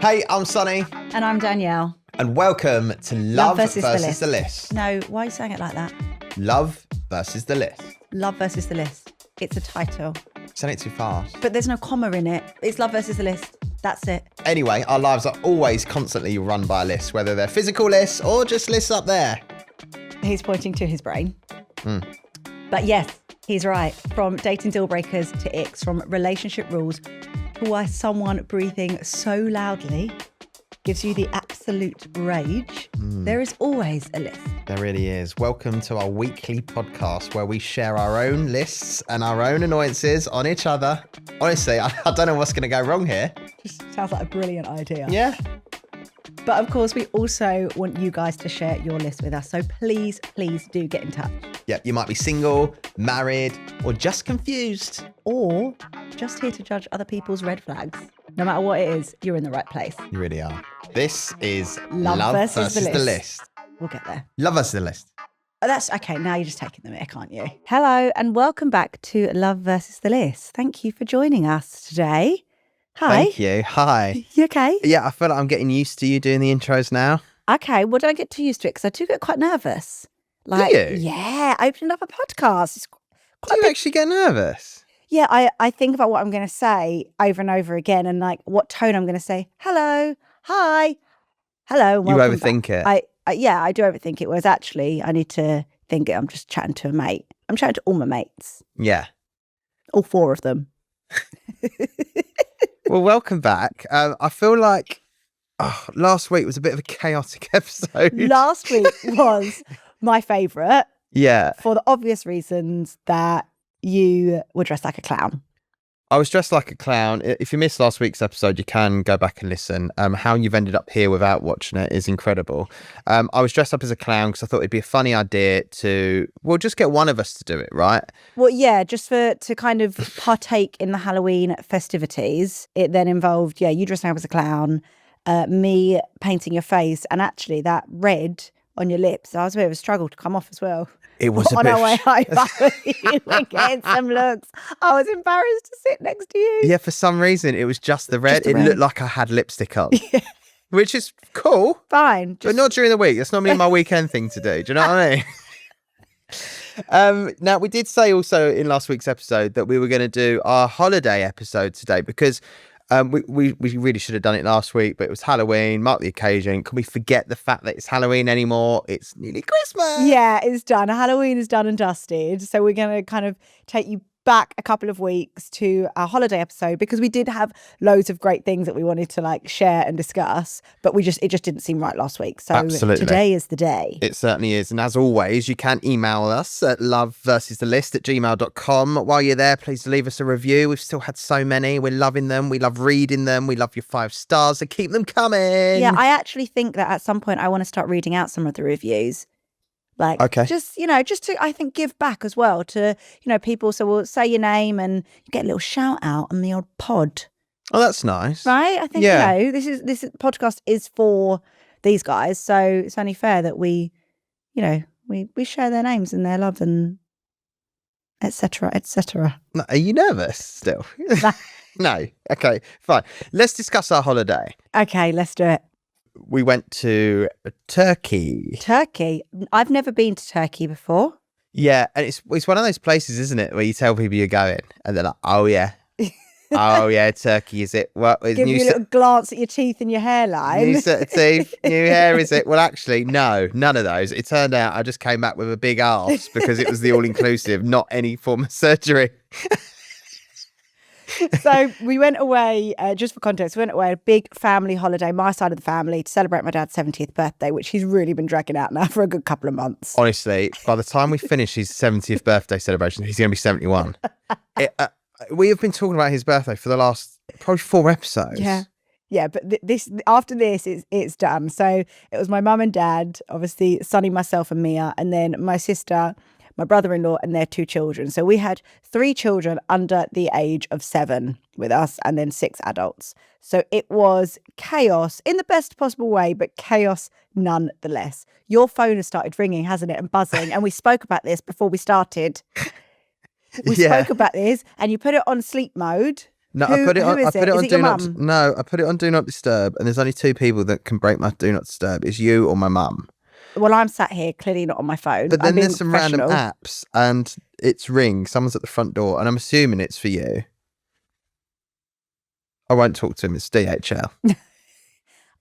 Hey, I'm Sonny. And I'm Danielle. And welcome to Love versus the List. No, why are you saying it like that? Love versus the List. Love versus the List. It's a title. Saying it too fast. But there's no comma in it. It's Love versus the List. That's it. Anyway, our lives are always constantly run by lists, whether they're physical lists or just lists up there. He's pointing to his brain. But yes, he's right. From dating deal breakers to icks, from relationship rules to why someone breathing so loudly gives you the absolute rage. There is always a list. There really is. Welcome to our weekly podcast where we share our own lists and our own annoyances on each other. Honestly, I don't know what's going to go wrong here. Just sounds like a brilliant idea. Yeah. But of course, we also want you guys to share your list with us. So please do get in touch. Yeah, you might be single, married, or just confused. Or just here to judge other people's red flags. No matter what it is, you're in the right place. You really are. This is Love versus the List. We'll get there. Love versus the List. Oh, that's okay. Now you're just taking the mick, aren't you? Hello and welcome back to Love versus the List. Thank you for joining us today. Hi. Thank you. Hi. You okay? Yeah, I feel like I'm getting used to you doing the intros now. Okay. Well, don't get too used to it because I do get quite nervous. Like, do you? Yeah, opening up a podcast. It's Do you actually get nervous? Yeah, I think about what I'm going to say over and over again and like what tone I'm going to say. Hello, hi, hello. You overthink it. I do overthink it. Whereas actually, I need to think I'm just chatting to a mate. I'm chatting to all my mates. Yeah. All four of them. Well, welcome back. I feel like last week was a bit of a chaotic episode. Last week was my favourite. Yeah. For the obvious reasons that you were dressed like a clown. I was dressed like a clown. If you missed last week's episode, you can go back and listen. How you've ended up here without watching it is incredible. I was dressed up as a clown because I thought it'd be a funny idea to, well, just get one of us to do it, right? Well, yeah, just to kind of partake in the Halloween festivities. It then involved, you dressing up as a clown, me painting your face, and actually that red on your lips, that was a bit of a struggle to come off as well. It was on our way home. You were getting some looks. I was embarrassed to sit next to you. Yeah, for some reason, it was just the red. It looked like I had lipstick on, which is cool. Fine. But not during the week. That's normally my weekend thing to do. Do you know what I mean? Now, we did say also in last week's episode that we were going to do our holiday episode today because we really should have done it last week, but it was Halloween, mark the occasion. Can we forget the fact that it's Halloween anymore? It's nearly Christmas. Yeah, it's done. Halloween is done and dusted. So we're going to kind of take you back a couple of weeks to our holiday episode because we did have loads of great things that we wanted to like share and discuss, but it just didn't seem right last week. So Absolutely. Today is the day. It certainly is. And as always, you can email us at loveversusthelist@gmail.com. While you're there, please leave us a review. We've still had so many. We're loving them. We love reading them. We love your 5 stars. So keep them coming. Yeah, I actually think that at some point I want to start reading out some of the reviews. Like, okay. just to, I think, give back as well to, people. So we'll say your name and you get a little shout out on the old pod. Oh, that's nice. Right? I think, this podcast is for these guys. So it's only fair that we share their names and their love and et cetera, et cetera. Are you nervous still? No. Okay, fine. Let's discuss our holiday. Okay, let's do it. We went to Turkey. Turkey? I've never been to Turkey before. Yeah, and it's one of those places, isn't it, where you tell people you're going and they're like, oh yeah. Oh yeah, Turkey, is it? Well, give you a little glance at your teeth and your hairline. New set of teeth, new hair, is it? Well, actually, no, none of those. It turned out I just came back with a big arse because it was the all-inclusive, not any form of surgery. So we went away, just for context, we went away a big family holiday, my side of the family, to celebrate my dad's 70th birthday, which he's really been dragging out now for a good couple of months. Honestly, by the time we finish his 70th birthday celebration, he's going to be 71. We have been talking about his birthday for the last probably 4 episodes. Yeah, but after this, it's done. So it was my mum and dad, obviously Sonny, myself and Mia, and then my sister, my brother-in-law and their 2 children. So we had 3 children under the age of 7 with us and then 6 adults. So it was chaos in the best possible way, but chaos nonetheless. Your phone has started ringing, hasn't it? And buzzing. And we spoke about this before we started. We spoke about this and you put it on sleep mode. No, I put it on. Who I is put it? it Is on it your do not. mum? No, I put it on do not disturb, and there's only two people that can break my do not disturb. It's you or my mum. Well, I'm sat here clearly not on my phone. But I'm then being there's some random professional. apps, and it's ring. Someone's at the front door, and I'm assuming it's for you. I won't talk to him. It's DHL.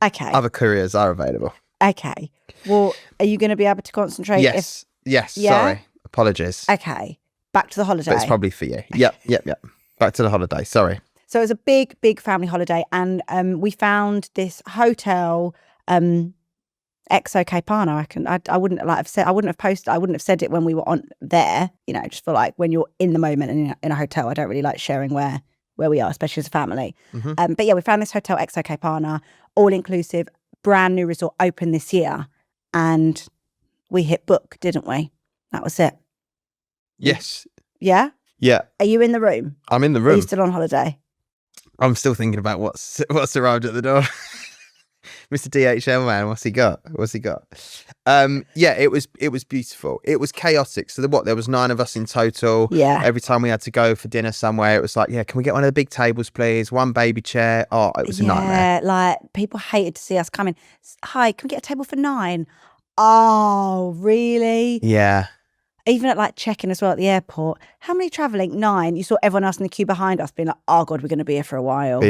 Okay. Other couriers are available. Okay. Well, are you going to be able to concentrate? Yes. Yes. Yeah? Sorry. Apologies. Okay. Back to the holiday. But it's probably for you. Yep. Back to the holiday. Sorry. So it was a big, big family holiday, and we found this hotel, Exo Capana. I wouldn't have said it when we were on there. You know, just for like when you're in the moment and in a hotel. I don't really like sharing where we are, especially as a family. Mm-hmm. But yeah, we found this hotel Exo Capana, all inclusive, brand new resort, open this year, and we hit book, didn't we? That was it. Yes. Yeah. Yeah. Are you in the room? I'm in the Are room. you still on holiday? I'm still thinking about what's arrived at the door. Mr. DHL man, what's he got? Yeah, it was beautiful. It was chaotic. So there was 9 of us in total. Yeah. Every time we had to go for dinner somewhere, it was like, yeah, can we get one of the big tables, please? One baby chair. Oh, it was a nightmare. Yeah, like people hated to see us coming. Hi, can we get a table for 9? Oh, really? Yeah. Even at like check-in as well at the airport. How many travelling? 9. You saw everyone else in the queue behind us being like, oh God, we're going to be here for a while.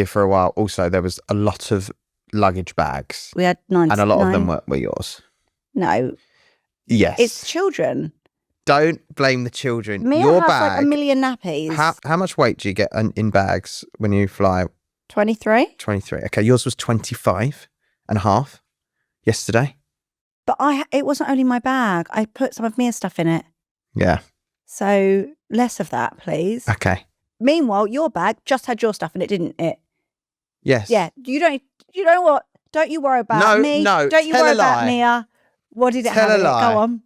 Also, there was a lot of luggage bags. We had 9. And a lot of them were yours. No. Yes. It's children. Don't blame the children. Mia Your has bag. like a million nappies. How much weight do you get in bags when you fly? 23. 23. Okay, yours was 25 and a half yesterday. But it wasn't only my bag. I put some of Mia's stuff in it. Yeah. So less of that, please. Okay. Meanwhile, your bag just had your stuff in it, didn't it? Yes. Yeah. You know what? Don't you worry about me. No. Don't you worry about Mia. What did it have in it? Go on.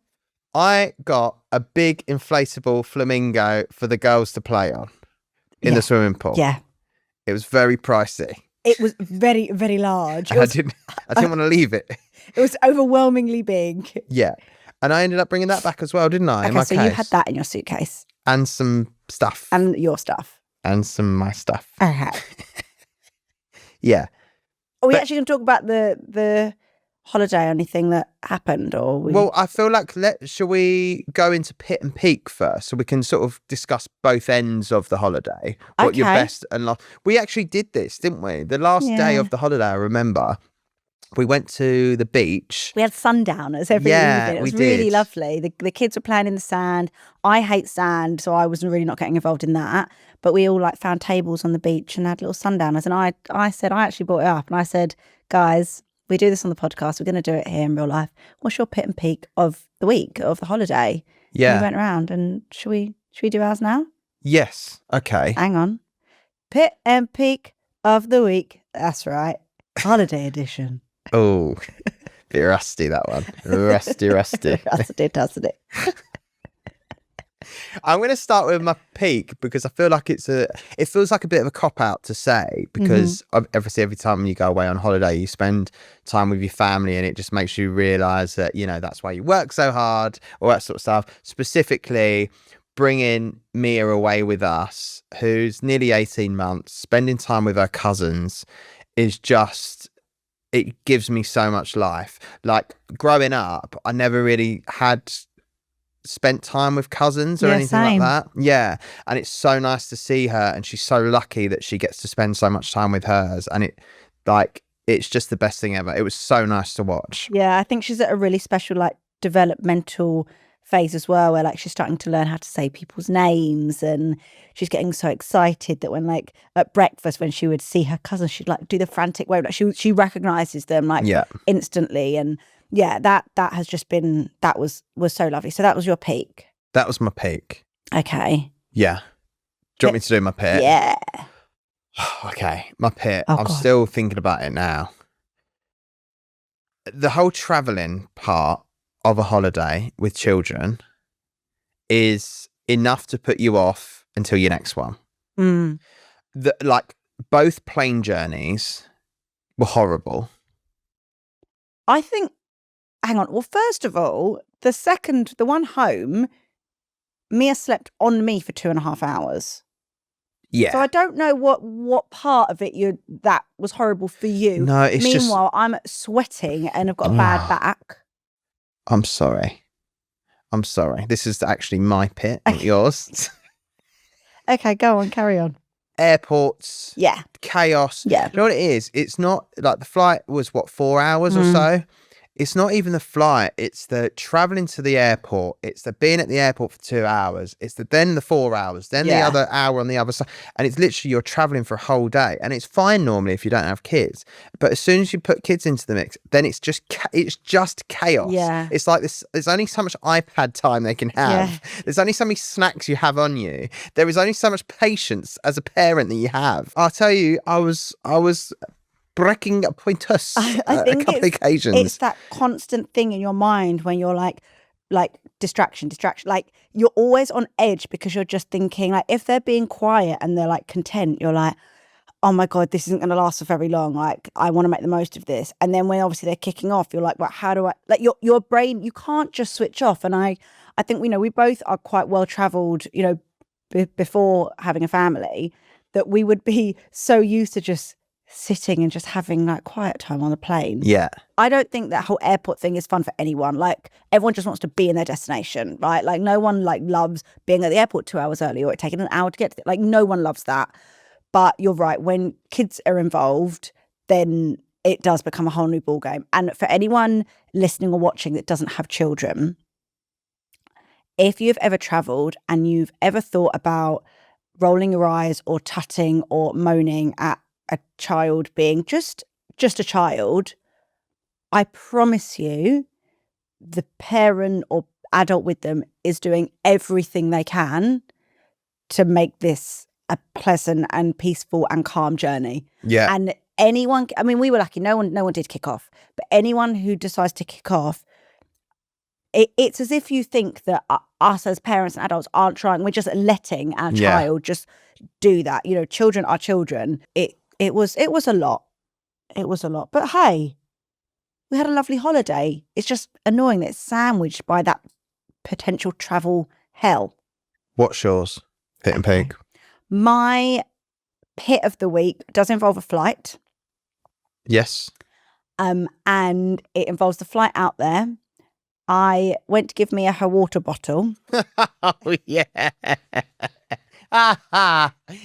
I got a big inflatable flamingo for the girls to play on in the swimming pool. Yeah. It was very pricey. It was very, very large. I didn't want to leave it. It was overwhelmingly big. Yeah. And I ended up bringing that back as well, didn't I? Okay, so you had that in your suitcase. And some stuff. And your stuff. And some my stuff. Okay. Yeah. Are we actually going to talk about the holiday or anything that happened? Well, I feel like, shall we go into pit and peak first so we can sort of discuss both ends of the holiday? What your best and last... We actually did this, didn't we? The last day of the holiday, I remember, we went to the beach. We had sundowners every evening. It was really lovely. The kids were playing in the sand. I hate sand, so I was really not getting involved in that. But we all found tables on the beach and had little sundowners. And I said, I actually brought it up. And I said, guys, we do this on the podcast. We're going to do it here in real life. What's your pit and peak of the week, of the holiday? Yeah. And we went around and should we do ours now? Yes. Okay. Hang on. Pit and peak of the week. That's right. Holiday edition. Oh, bit rusty, that one. Rusty. Rusty, doesn't it? I'm going to start with my peak because I feel like it feels like a bit of a cop out to say because obviously every time you go away on holiday, you spend time with your family and it just makes you realise that, you know, that's why you work so hard, all that sort of stuff. Specifically, bringing Mia away with us, who's nearly 18 months, spending time with her cousins is just... It gives me so much life. Like growing up, I never really had spent time with cousins or anything like that. Yeah. And it's so nice to see her. And she's so lucky that she gets to spend so much time with hers. And it's just the best thing ever. It was so nice to watch. Yeah. I think she's at a really special, developmental phase as well, where she's starting to learn how to say people's names, and she's getting so excited that when at breakfast when she would see her cousin, she'd do the frantic wave, she recognizes them instantly. And that has just been, that was so lovely. So that was your peak. That was my peak. Okay. Yeah. Do you want me to do my pit? Yeah. Okay, my pit. Oh, I'm God. Still thinking about it now. The whole traveling part of a holiday with children is enough to put you off until your next one. Both plane journeys were horrible. I think, hang on. Well, first of all, the one home, Mia slept on me for 2.5 hours. Yeah. So I don't know what part of it that was horrible for you. No, it's Meanwhile, I'm sweating and I've got a bad back. I'm sorry. This is actually my pit, not yours. Okay, go on, carry on. Airports. Yeah. Chaos. Yeah. You know what it is? It's not like the flight was 4 hours or so. It's not even the flight. It's the traveling to the airport. It's the being at the airport for 2 hours. It's then the 4 hours, then the other hour on the other side. And it's literally you're traveling for a whole day. And it's fine normally if you don't have kids. But as soon as you put kids into the mix, then it's just chaos. Yeah. It's like this. There's only so much iPad time they can have. Yeah. There's only so many snacks you have on you. There is only so much patience as a parent that you have. I'll tell you, I was breaking pointus I think a couple of occasions. It's that constant thing in your mind when you're like distraction. Like you're always on edge because you're just thinking like if they're being quiet and they're like content, you're like, oh my God, this isn't going to last for very long. Like I want to make the most of this. And then when obviously they're kicking off, you're like, well, how do I like your brain? You can't just switch off. And I think we both are quite well traveled. Before having a family, that we would be so used to just sitting and just having like quiet time on the plane. Yeah. I don't think that whole airport thing is fun for anyone. Like everyone just wants to be in their destination, right? Like no one like loves being at the airport 2 hours early or it taking an hour to get to like no one loves that. But you're right, when kids are involved, then it does become a whole new ballgame. And for anyone listening or watching that doesn't have children, if you've ever traveled and you've ever thought about rolling your eyes or tutting or moaning at a child being just a child, I promise you the parent or adult with them is doing everything they can to make this a pleasant and peaceful and calm journey. Yeah. And anyone, I mean, we were lucky, no one did kick off, but anyone who decides to kick off, it's as if you think that us as parents and adults aren't trying, we're just letting our child just do that. Children are children. It was a lot. It was a lot. But hey, we had a lovely holiday. It's just annoying that it's sandwiched by that potential travel hell. What's yours? Pit and peak. My pit of the week does involve a flight. Yes. And it involves the flight out there. I went to give Mia her water bottle. Oh, yeah.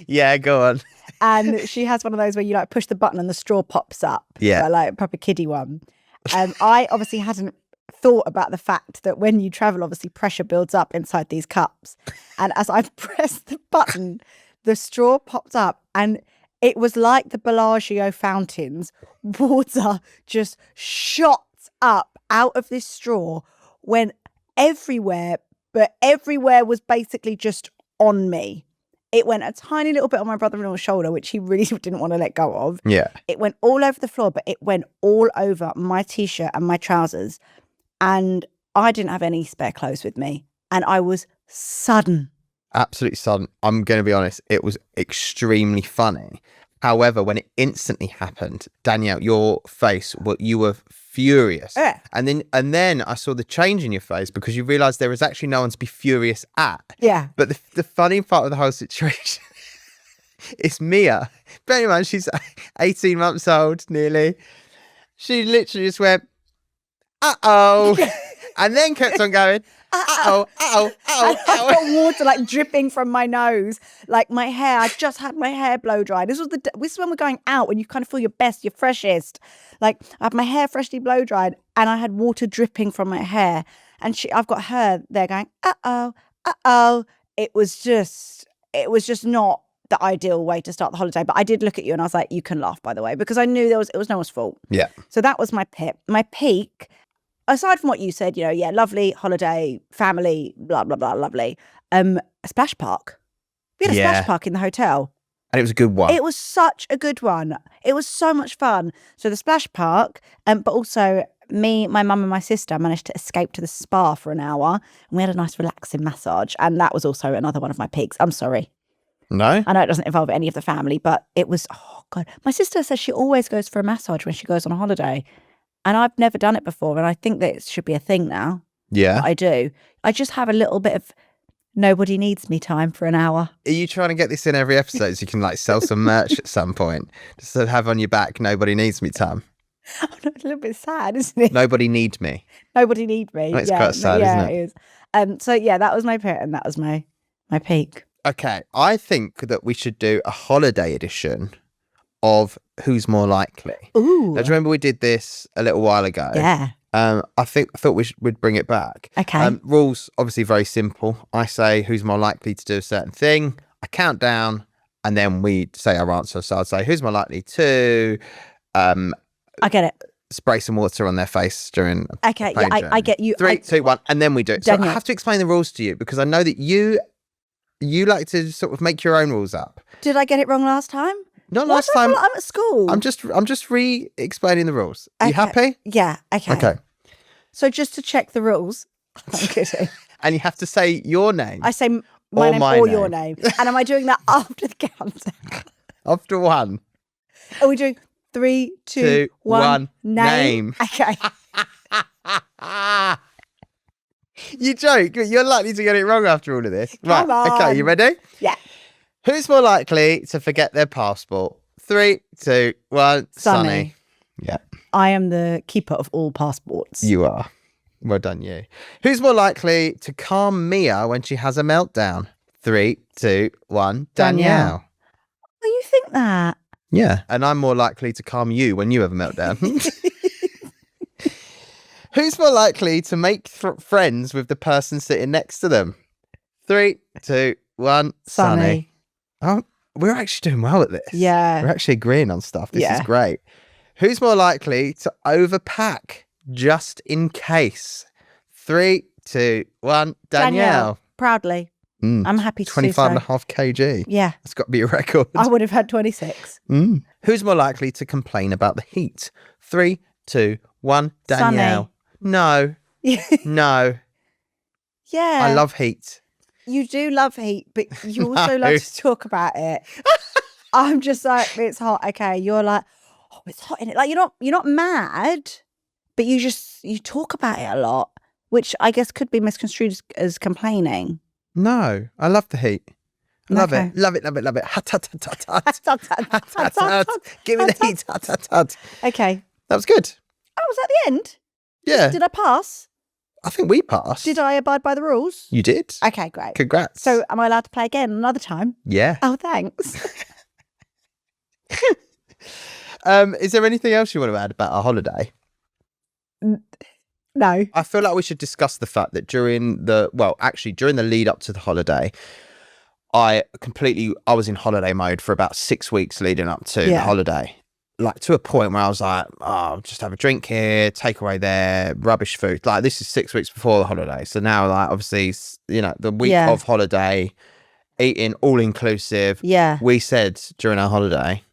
Yeah, go on. And she has one of those where you like push the button and the straw pops up. Yeah. Like a proper kiddie one. I obviously hadn't thought about the fact that when you travel, obviously pressure builds up inside these cups. And as I pressed the button, the straw popped up and it was like the Bellagio fountains. Water just shot up out of this straw, went everywhere, but everywhere was basically just on me. It went a tiny little bit on my brother-in-law's shoulder, which he really didn't want to let go of. Yeah. It went all over the floor, but it went all over my t-shirt and my trousers. And I didn't have any spare clothes with me. And I was sudden. Absolutely sudden. I'm going to be honest. It was extremely funny. However, when it instantly happened, Danielle, your face, you were furious. Yeah. And then I saw the change in your face because you realised there was actually no one to be furious at. Yeah. But the funny part of the whole situation is Mia. Bear in mind, she's 18 months old, nearly. She literally just went, uh-oh. And then kept on going, uh-oh. I've got water like dripping from my nose. Like my hair, I just had my hair blow dried. This is when we're going out when you kind of feel your best, your freshest. Like I had my hair freshly blow dried and I had water dripping from my hair. And I've got her there going, uh-oh. It was just not the ideal way to start the holiday. But I did look at you and I was like, you can laugh, by the way, because I knew it was no one's fault. Yeah. So that was my pit. My peak, aside from what you said, lovely holiday, family, blah, blah, blah, lovely. A splash park. We had a splash park in the hotel. And it was a good one. It was such a good one. It was so much fun. So the splash park, but also me, my mum and my sister managed to escape to the spa for an hour. And we had a nice relaxing massage. And that was also another one of my peaks. I'm sorry. No? I know it doesn't involve any of the family, but it was, oh God. My sister says she always goes for a massage when she goes on a holiday. And I've never done it before. And I think that it should be a thing now. Yeah. I do. I just have a little bit of Nobody needs me time for an hour. Are you trying to get this in every episode so you can like sell some merch at some point? Just to have on your back, nobody needs me time. Oh, no, it's a little bit sad, isn't it? Nobody need me. Nobody need me. Oh, it's quite sad, yeah, isn't it? It is. So yeah, that was my pit and that was my peak. Okay, I think that we should do a holiday edition of Who's More Likely. Ooh. Now, do you remember we did this a little while ago? Yeah. I thought we'd bring it back. Okay. Rules obviously very simple. I say who's more likely to do a certain thing. I count down, and then we say our answer. So I'd say who's more likely to, I get it. spray some water on their face during. Okay. Yeah, I get you. 3, 2, 1, and then we do it. So Danielle. I have to explain the rules to you because I know that you like to sort of make your own rules up. Did I get it wrong last time? Not Why last do I feel time. like I'm at school. I'm just re-explaining the rules. Are you Okay. happy? Yeah. Okay. Okay. So just to check the rules, I'm kidding. And you have to say your name I say my Or name my or name. your name. And am I doing that after the countdown? after 1. Are we doing 3, 2, 2, 1, 1, name? Okay. You joke. You're likely to get it wrong after all of this. Come right. Okay, you on. ready? Yeah. Who's more likely to forget their passport? 3, 2, 1. Sonny. Yeah, I am the keeper of all passports. you are. Well done, you. Who's more likely to calm Mia when she has a meltdown? 3, 2, 1. Danielle. Oh, you think that? Yeah. And I'm more likely to calm you when you have a meltdown. Who's more likely to make friends with the person sitting next to them? 3, 2, 1. Sonny. Oh, we're actually doing well at this. Yeah. We're actually agreeing on stuff. This Yeah. is great. Who's more likely to overpack just in case? 3, 2, 1. Danielle. Proudly. Mm, I'm happy to do 25 and a so. half kg. Yeah. That's got to be a record. I would have had 26. Mm. Who's more likely to complain about the heat? 3, 2, 1. Danielle. No. No. Yeah. I love heat. You do love heat, but you also No. love to talk about it. I'm just like, it's hot. Okay. You're like, oh, it's hot in it. Like you're not mad, but you talk about it a lot, which I guess could be misconstrued as complaining. No. I love the heat. I love Okay. it. Love it, love it, love it. Hut, hut, hut, hut, hut. Hut, hut, hut, Hut, hut, hut, hut. Give me the hut, heat. Hut, hut, hut. Okay. That was good. Oh, was that the end? Yeah. Did I pass? I think we passed. Did I abide by the rules? You did. Okay, great. Congrats. So am I allowed to play again another time? yeah. Oh, thanks. Is there anything else you want to add about our holiday? No. I feel like we should discuss the fact that during the lead up to the holiday, I was in holiday mode for about 6 weeks leading up to the Yeah. holiday. Like to a point where I was like, oh, just have a drink here, takeaway there, rubbish food. Like this is 6 weeks before the holiday. So now like obviously, the week Yeah. of holiday, eating all inclusive. Yeah. We said during our holiday,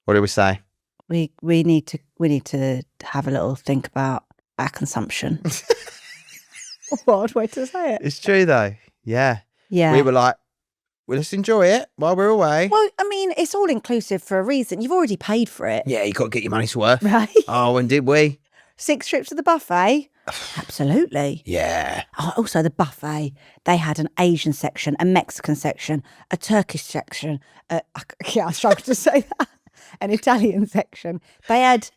what did we say? We need to have a little think about our consumption. What way to say it? It's true though. Yeah. Yeah. We were like, well, let's enjoy it while we're away. Well, I mean, it's all inclusive for a reason. You've already paid for it, Yeah, you got to get your money's worth. right? Oh, and did we? 6 trips to the buffet. Absolutely. Yeah. Oh, also, the buffet, they had an Asian section, a Mexican section, a Turkish section. I struggle to say that. An Italian section. They had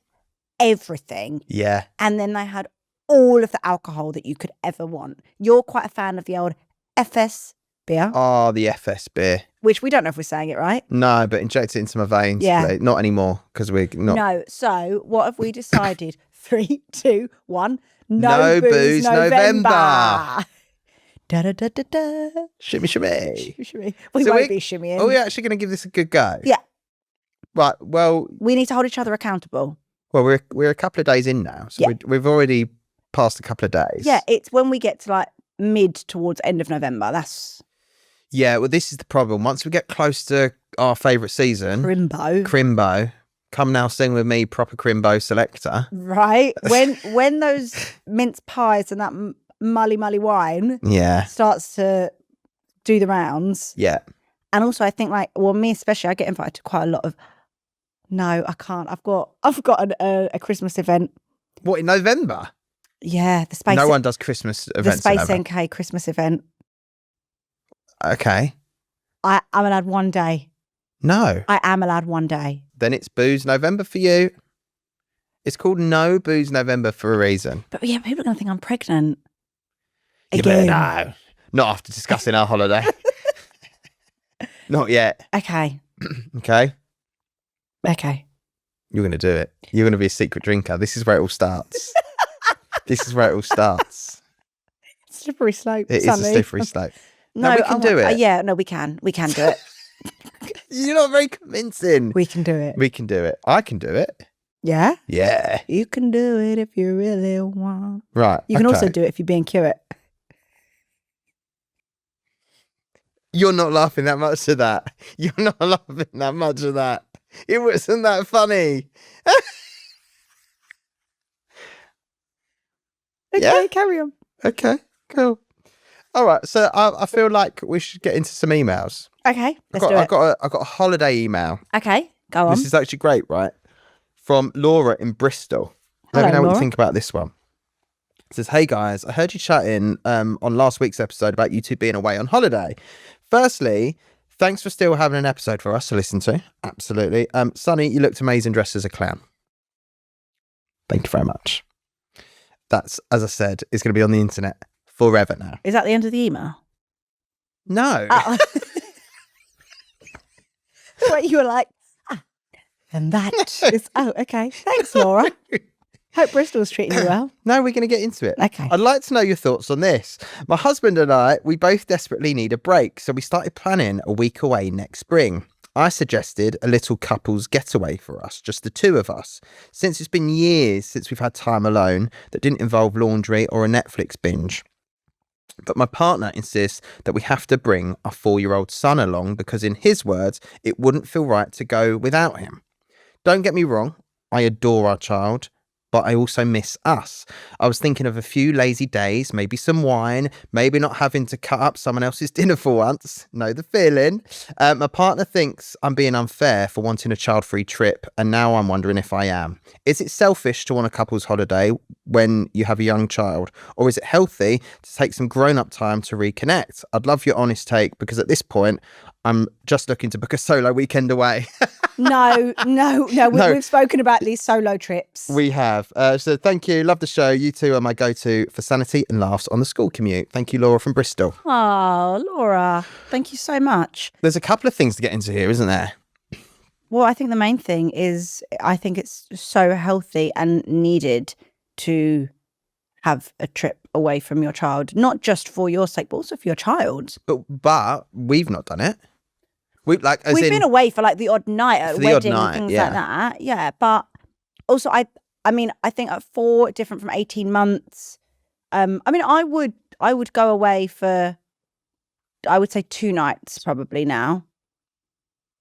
everything. Yeah. And then they had all of the alcohol that you could ever want. You're quite a fan of the old FS beer, Oh, the FS beer. which we don't know if we're saying it right. No, but inject it into my veins. Yeah. Please. Not anymore because we're not. No. So what have we decided? 3, 2, 1. No booze November. Da da da da da. Shimmy, shimmy. Shimmy. We So won't be shimmying. Are we actually going to give this a good go? Yeah. Right. Well, We need to hold each other accountable. we're a couple of days in now, so Yeah. we've already passed a couple of days. Yeah, it's when we get to like mid towards end of November. That's Yeah. Well, this is the problem. Once we get close to our favourite season, Crimbo. Crimbo. Come now, sing with me, proper Crimbo selector. Right? When those mince pies and that mully wine Yeah. starts to do the rounds. Yeah. And also I think me especially, I get invited to quite a lot of no, I can't. I've got a Christmas event. What, in November? Yeah, the Space No one does Christmas the events in Space November. NK Christmas event. Okay. I'm allowed one day. No. I am allowed one day. Then it's Booze November for you. It's called No Booze November for a reason. But yeah, people are going to think I'm pregnant. You better know. Not after discussing our holiday. Not yet. Okay. Okay. Okay. You're going to do it. You're going to be a secret drinker. This is where it all starts. This is where it all starts. Slippery slope. It is a slippery slope. No, we can do it. Yeah, no, we can. We can do it. You're not very convincing. We can do it. We can do it. I can do it. Yeah? Yeah. You can do it if you really want. Right. You can also do it if you're being cute. You're not laughing that much at that. You're not laughing that much at that. It wasn't that funny. Okay, Yeah? carry on. Okay, cool. All right, so I feel like we should get into some emails. Okay, let's do it. I've got a holiday email. Okay, go on. This is actually great, right? From Laura in Bristol. Let me know what you think about this one. It says, hey guys, I heard you chatting on last week's episode about you two being away on holiday. Firstly, thanks for still having an episode for us to listen to. Absolutely. Sonny, you looked amazing dressed as a clown. Thank you very much. That's, as I said, is going to be on the internet forever now. Is that the end of the email? No. Oh. Wait, you were like, and that is, oh, okay. Thanks, Laura. Hope Bristol's treating you well. No, we're going to get into it. Okay. I'd like to know your thoughts on this. My husband and I, we both desperately need a break, so we started planning a week away next spring. I suggested a little couple's getaway for us, just the two of us, since it's been years since we've had time alone that didn't involve laundry or a Netflix binge. But my partner insists that we have to bring our 4-year-old son along because, in his words, it wouldn't feel right to go without him. Don't get me wrong, I adore our child, but I also miss us. I was thinking of a few lazy days, maybe some wine, maybe not having to cut up someone else's dinner for once. Know the feeling. My partner thinks I'm being unfair for wanting a child-free trip, and now I'm wondering if I am. Is it selfish to want a couple's holiday when you have a young child, or is it healthy to take some grown-up time to reconnect? I'd love your honest take, because at this point, I'm just looking to book a solo weekend away. No. We've spoken about these solo trips. We have. So thank you. Love the show. You two are my go-to for sanity and laughs on the school commute. Thank you, Laura from Bristol. Oh, Laura, thank you so much. There's a couple of things to get into here, isn't there? Well, I think the main thing is I think it's so healthy and needed to have a trip away from your child, not just for your sake, but also for your child. But we've not done it. We've been away for like the odd night at a wedding and things yeah. like that. Yeah, but also I think at 4 different from 18 months. I would go away for, I would say 2 nights probably now.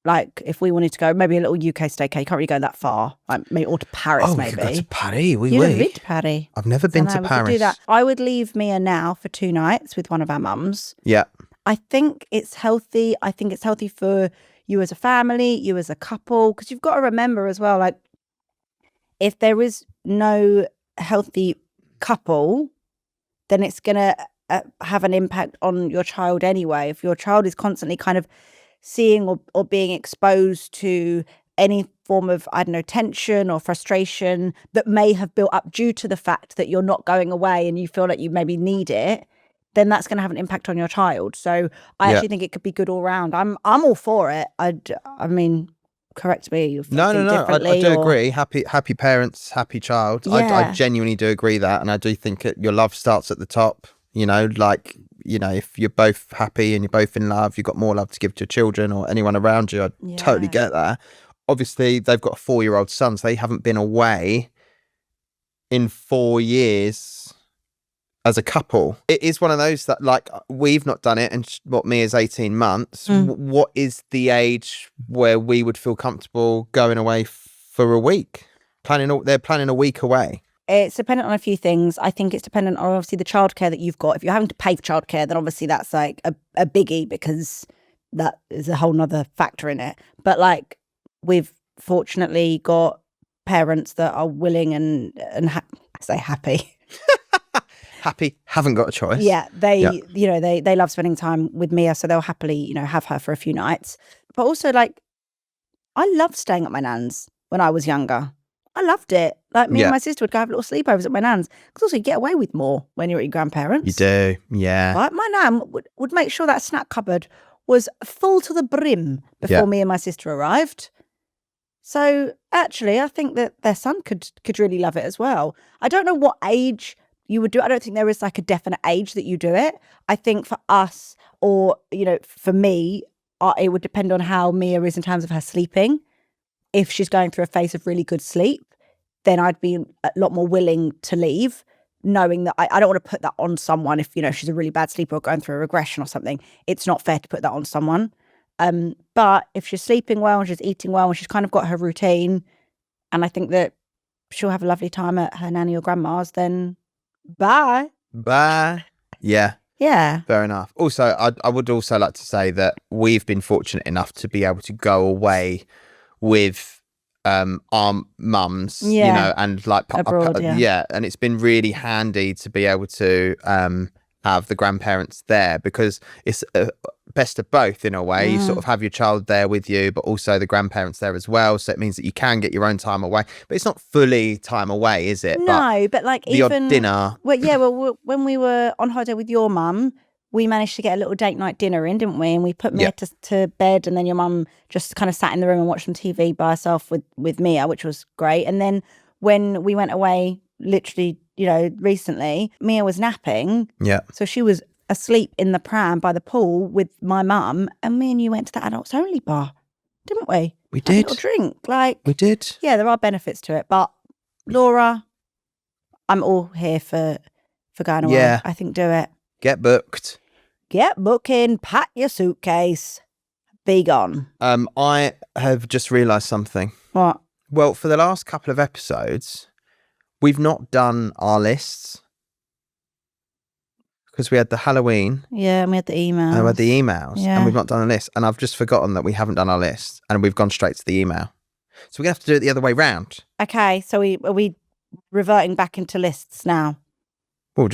Like if we wanted to go, maybe a little UK staycation. You can't really go that far, like maybe, or to Paris. We could go to Paris. You've never been to Paris. I've never been to Paris. We could do that. I would leave Mia now for 2 nights with one of our mums. Yeah. I think it's healthy. I think it's healthy for you as a family, you as a couple, because you've got to remember as well, like if there is no healthy couple, then it's going to have an impact on your child anyway. If your child is constantly kind of seeing or being exposed to any form of, I don't know, tension or frustration that may have built up due to the fact that you're not going away and you feel like you maybe need it, then that's going to have an impact on your child. So I actually think it could be good all round. I'm all for it. I mean, correct me. No. I do agree. Happy parents, happy child. Yeah. I genuinely do agree that, and I do think your love starts at the top. If you're both happy and you're both in love, you've got more love to give to your children or anyone around you. I totally get that. Obviously, they've got a 4-year-old son, so they haven't been away in 4 years as a couple. It is one of those that, like, we've not done it, and Mia's 18 months. What is the age where we would feel comfortable going away for a week? They're planning a week away. It's dependent on a few things. I think it's dependent on obviously the childcare that you've got. If you're having to pay for childcare, then obviously that's like a biggie, because that is a whole nother factor in it. But like, we've fortunately got parents that are willing and I say happy. happy, haven't got a choice. Yeah, they love spending time with Mia, so they'll happily, have her for a few nights. But also, like, I loved staying at my nan's when I was younger. I loved it. Like, me and my sister would go have little sleepovers at my nan's, because also you get away with more when you're at your grandparents. You do, yeah. Right? My nan would make sure that snack cupboard was full to the brim before me and my sister arrived. So actually, I think that their son could really love it as well. I don't know what age you would do it. I don't think there is like a definite age that you do it. I think for us, or for me, it would depend on how Mia is in terms of her sleeping. If she's going through a phase of really good sleep, then I'd be a lot more willing to leave, knowing that I don't want to put that on someone if, she's a really bad sleeper or going through a regression or something. It's not fair to put that on someone. But if she's sleeping well and she's eating well and she's kind of got her routine, and I think that she'll have a lovely time at her nanny or grandma's, then bye. Yeah. Yeah. Fair enough. Also, I would also like to say that we've been fortunate enough to be able to go away with our mums, and like abroad, and it's been really handy to be able to have the grandparents there, because it's best of both in a way. You sort of have your child there with you, but also the grandparents there as well, so it means that you can get your own time away, but it's not fully time away, is it? No, but like the even odd dinner. Well, when we were on holiday with your mum, we managed to get a little date night dinner in, didn't we? And we put Mia to bed, and then your mum just kind of sat in the room and watched some TV by herself with Mia, which was great. And then when we went away, literally, recently, Mia was napping. Yeah. So she was asleep in the pram by the pool with my mum, and me and you went to the adults only bar, didn't we? We did. A little drink, like we did. Yeah, there are benefits to it, but Laura, I'm all here for going away. Yeah. I think do it. Get booked. Get booking, pack your suitcase, be gone. I have just realised something. What? Well, for the last couple of episodes, we've not done our lists, because we had the Halloween. Yeah, and we had the emails. And we had the emails. Yeah. And we've not done a list. And I've just forgotten that we haven't done our list. And we've gone straight to the email. So we're going to have to do it the other way round. Okay, so are we reverting back into lists now? Well,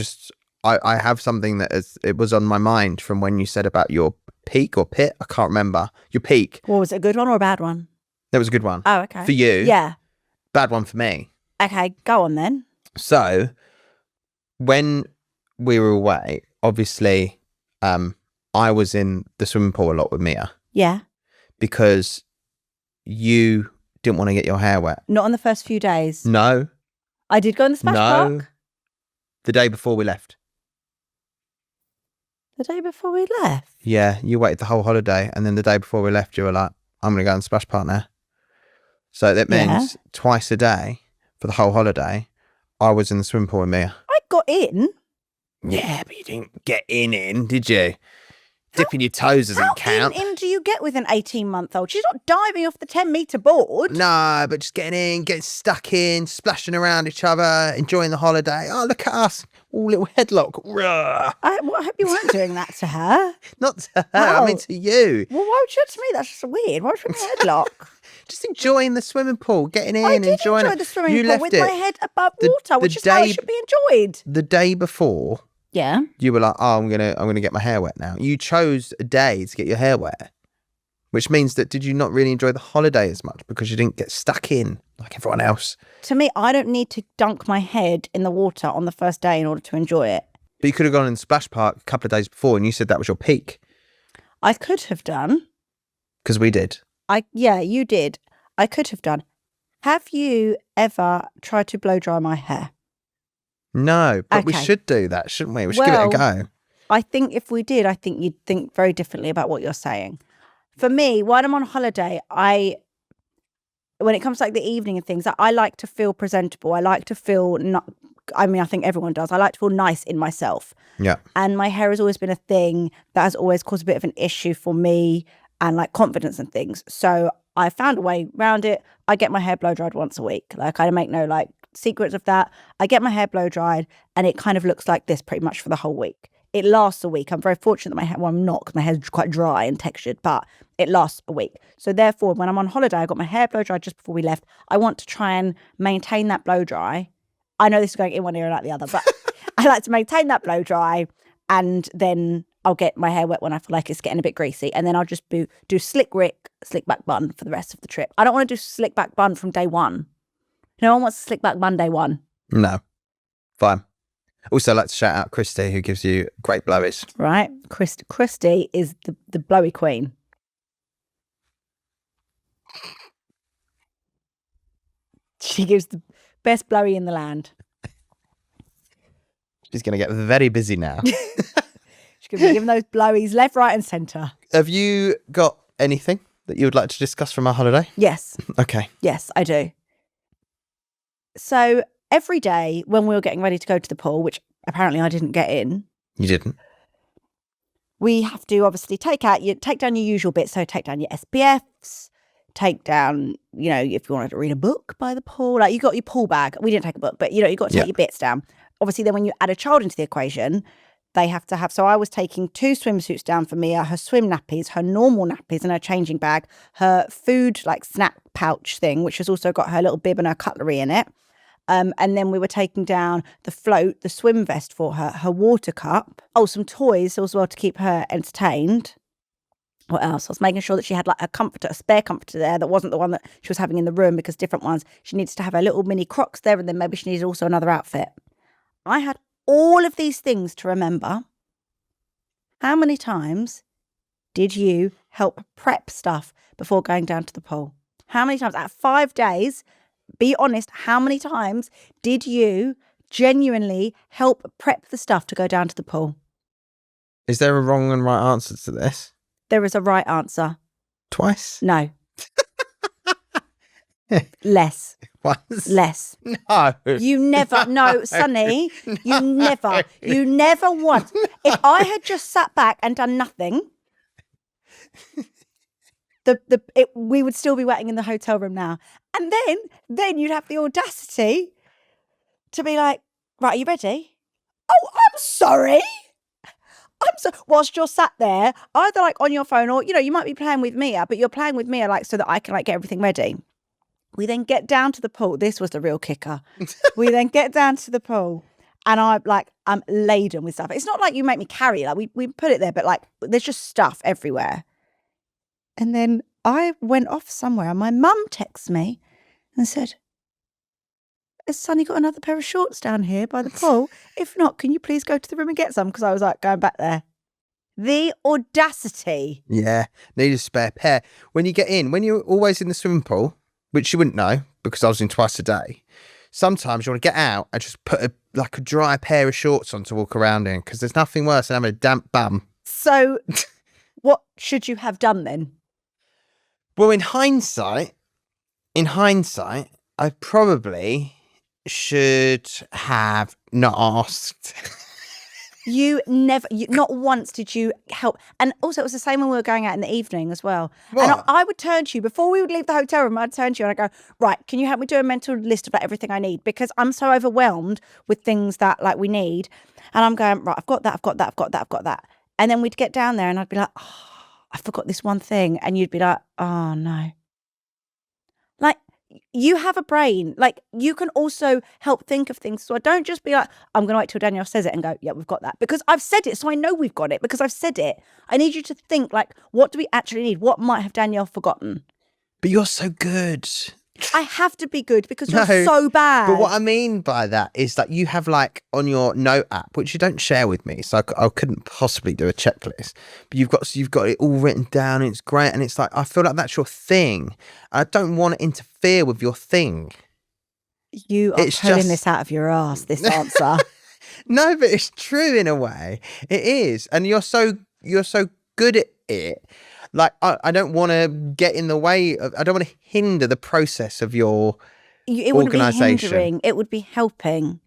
I have something it was on my mind from when you said about your peak or pit. I can't remember. Your peak. Well, was it a good one or a bad one? That was a good one. Oh, okay. For you. Yeah. Bad one for me. Okay, go on then. So, when we were away, obviously, I was in the swimming pool a lot with Mia. Yeah. Because you didn't want to get your hair wet. Not on the first few days. No. I did go in the splash park. The day before we left. The day before we left? Yeah, you waited the whole holiday, and then the day before we left, you were like, I'm going to go in the splash park now. So that means twice a day for the whole holiday, I was in the swimming pool with Mia. I got in. Yeah, but you didn't get in, did you? Dipping your toes doesn't count. How in do you get with an 18-month-old? She's not diving off the 10-metre board. No, but just getting in, getting stuck in, splashing around each other, enjoying the holiday. Oh, look at us. All little headlock. I hope you weren't doing that to her. Not to her, I mean to you. Well, why would you do that to me? That's just weird. Why would you put me in a headlock? Just enjoying the swimming pool, getting in, I did enjoying enjoy the swimming pool with my head above The- water, the which is how it day- should be enjoyed. The day before, Yeah. you were like, oh, I'm gonna get my hair wet now. You chose a day to get your hair wet, which means that did you not really enjoy the holiday as much because you didn't get stuck in like everyone else? To me, I don't need to dunk my head in the water on the first day in order to enjoy it. But you could have gone in the splash park a couple of days before, and you said that was your peak. I could have done. Because we did. Yeah, you did. I could have done. Have you ever tried to blow dry my hair? No, but we Okay. should do that, shouldn't we? We should give it a go. I think if we did, I think you'd think very differently about what you're saying. For me, when I'm on holiday, when it comes to like the evening and things, I like to feel presentable. I like to feel I think everyone does. I like to feel nice in myself. Yeah. And my hair has always been a thing that has always caused a bit of an issue for me and like confidence and things. So I found a way around it. I get my hair blow dried once a week. Like I make no like secrets of that. I get my hair blow dried and it kind of looks like this pretty much for the whole week. It lasts a week. I'm very fortunate that my hair, well, I'm not because my hair's quite dry and textured, but it lasts a week. So therefore, when I'm on holiday, I got my hair blow dried just before we left. I want to try and maintain that blow dry. I know this is going in one ear and out the other, but I like to maintain that blow dry, and then I'll get my hair wet when I feel like it's getting a bit greasy, and then I'll just do slick back bun for the rest of the trip. I don't want to do slick back bun from day one. No one wants to slick back bun day one. No. Fine. Also, I'd like to shout out Christy, who gives you great blowies. Right? Christy is the blowy queen. She gives the best blowy in the land. She's going to get very busy now. She's going to be giving those blowies left, right and centre. Have you got anything that you would like to discuss from our holiday? Yes. Okay. Yes, I do. So every day when we were getting ready to go to the pool, which apparently I didn't get in. You didn't? We have to obviously take down your usual bits. So take down your SPFs, take down, if you wanted to read a book by the pool, like you got your pool bag. We didn't take a book, but you got to take your bits down. Obviously, then when you add a child into the equation, they have to have. So I was taking 2 swimsuits down for Mia, her swim nappies, her normal nappies, and her changing bag, her food like snack pouch thing, which has also got her little bib and her cutlery in it. And then we were taking down the float, the swim vest for her, her water cup. Oh, some toys as well to keep her entertained. What else? I was making sure that she had like a spare comforter there that wasn't the one that she was having in the room, because different ones. She needs to have her little mini Crocs there, and then maybe she needs also another outfit. I had all of these things to remember. How many times did you help prep stuff before going down to the pool? How many times? At 5 days, be honest, how many times did you genuinely help prep the stuff to go down to the pool? Is there a wrong and right answer to this? There is a right answer. Twice? No. Less. Once? Less. No. You never, no, Sonny, you never once. If I had just sat back and done nothing, we would still be waiting in the hotel room now. And then you'd have the audacity to be like, right, are you ready? Oh, I'm sorry. Whilst you're sat there, either like on your phone or, you might be playing with Mia, but you're playing with Mia like so that I can like get everything ready. We then get down to the pool. This was the real kicker. We then get down to the pool and I'm laden with stuff. It's not like you make me carry it. Like we put it there, but like there's just stuff everywhere. And then I went off somewhere and my mum texts me and said, has Sonny got another pair of shorts down here by the pool? If not, can you please go to the room and get some? Because I was like going back there. The audacity. Yeah, need a spare pair. When you get in, when you're always in the swimming pool, which you wouldn't know because I was in twice a day, sometimes you want to get out and just put a dry pair of shorts on to walk around in, because there's nothing worse than having a damp bum. So what should you have done then? Well, in hindsight, I probably should have not asked. Not once did you help. And also it was the same when we were going out in the evening as well. What? And I would turn to you, before we would leave the hotel room, I'd turn to you and I'd go, right, can you help me do a mental list of like everything I need? Because I'm so overwhelmed with things that like we need. And I'm going, right, I've got that. And then we'd get down there and I'd be like, oh, I forgot this one thing. And you'd be like, oh no. Like, you have a brain. Like, you can also help think of things. So I don't just be like, I'm going to wait till Danielle says it and go, yeah, we've got that. Because I've said it, so I know we've got it because I've said it. I need you to think, like, what do we actually need? What might have Danielle forgotten? But you're so good. I have to be good because you're so bad. But what I mean by that is that you have like on your note app, which you don't share with me, so I couldn't possibly do a checklist. But you've got it all written down. And it's great, and it's like I feel like that's your thing. I don't want to interfere with your thing. You are pulling this out of your ass. This answer. No, but it's true in a way. It is, and you're so good at it. Like, I don't want to get in the way of, I don't want to hinder the process of your it wouldn't organisation. be hindering, it would be helping.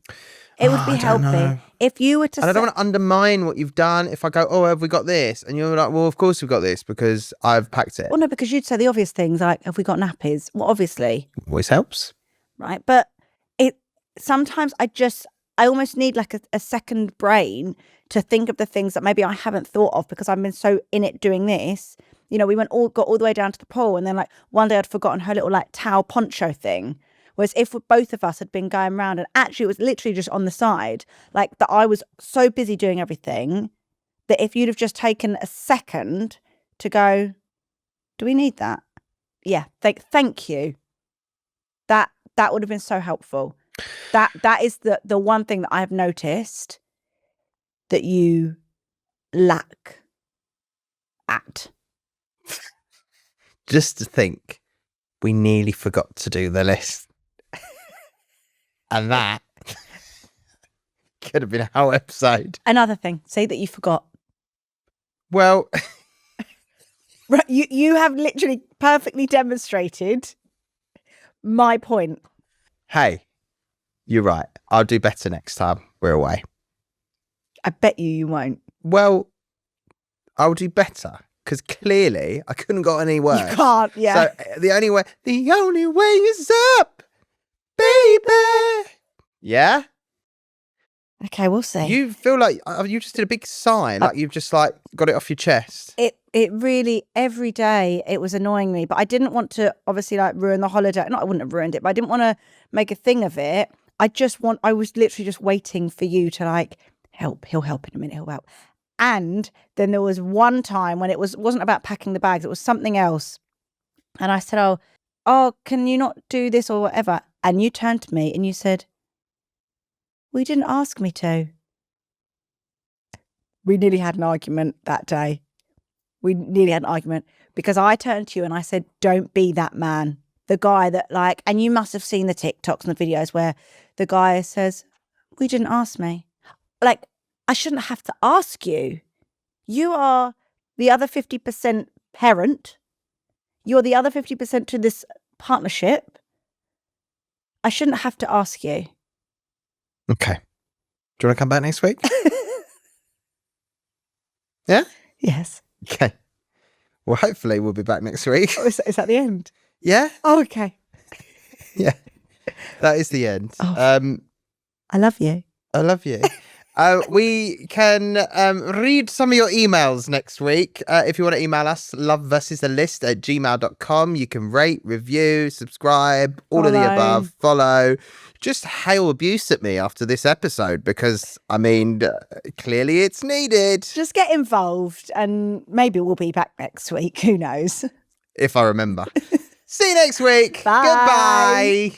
It would be helping. If you were to And I don't want to undermine what you've done. If I go, oh, have we got this? And you're like, well, of course we've got this because I've packed it. Well, no, because you'd say the obvious things like, have we got nappies? Well, obviously. Always helps. Right. But sometimes I almost need like a second brain to think of the things that maybe I haven't thought of because I've been so in it doing this. We got all the way down to the pool, and then like one day I'd forgotten her little like towel poncho thing, Whereas if both of us had been going around, and actually it was literally just on the side, like that I was so busy doing everything that if you'd have just taken a second to go, do we need that? Yeah, thank you. That would have been so helpful. That is the one thing that I have noticed that you lack at. Just to think, we nearly forgot to do the list. And that could have been a whole episode. Another thing, say that you forgot. Well, Right, you have literally perfectly demonstrated my point. hey, you're right. I'll do better next time we're away. I bet you won't. Well, I'll do better because clearly I couldn't got any worse. You can't, yeah. So the only way is up, baby. Yeah? Okay, we'll see. You feel like you just did a big sign, like you've just like got it off your chest. It really, every day it was annoying me, but I didn't want to obviously like ruin the holiday. I wouldn't have ruined it, but I didn't want to make a thing of it. I was literally just waiting for you to like help. He'll help in a minute, he'll help. And then there was one time when it wasn't about packing the bags, it was something else. And I said, oh, can you not do this or whatever? And you turned to me and you said, we didn't ask me to. We nearly had an argument that day. We nearly had an argument because I turned to you and I said, don't be that man. The guy that like, and you must have seen the TikToks and the videos where the guy says, we didn't ask me. Like, I shouldn't have to ask you. You are the other 50% parent. You're the other 50% to this partnership. I shouldn't have to ask you. Okay. Do you want to come back next week? Yeah? Yes. Okay. Well, hopefully we'll be back next week. Oh, is that the end? Yeah? Oh, okay. Yeah. That is the end. Oh. I love you. I love you. We can read some of your emails next week. If you want to email us, loveversusthelist@gmail.com. You can rate, review, subscribe, all of the above, follow. Just hail abuse at me after this episode because, I mean, clearly it's needed. Just get involved and maybe we'll be back next week. Who knows? If I remember. See you next week. Bye. Goodbye.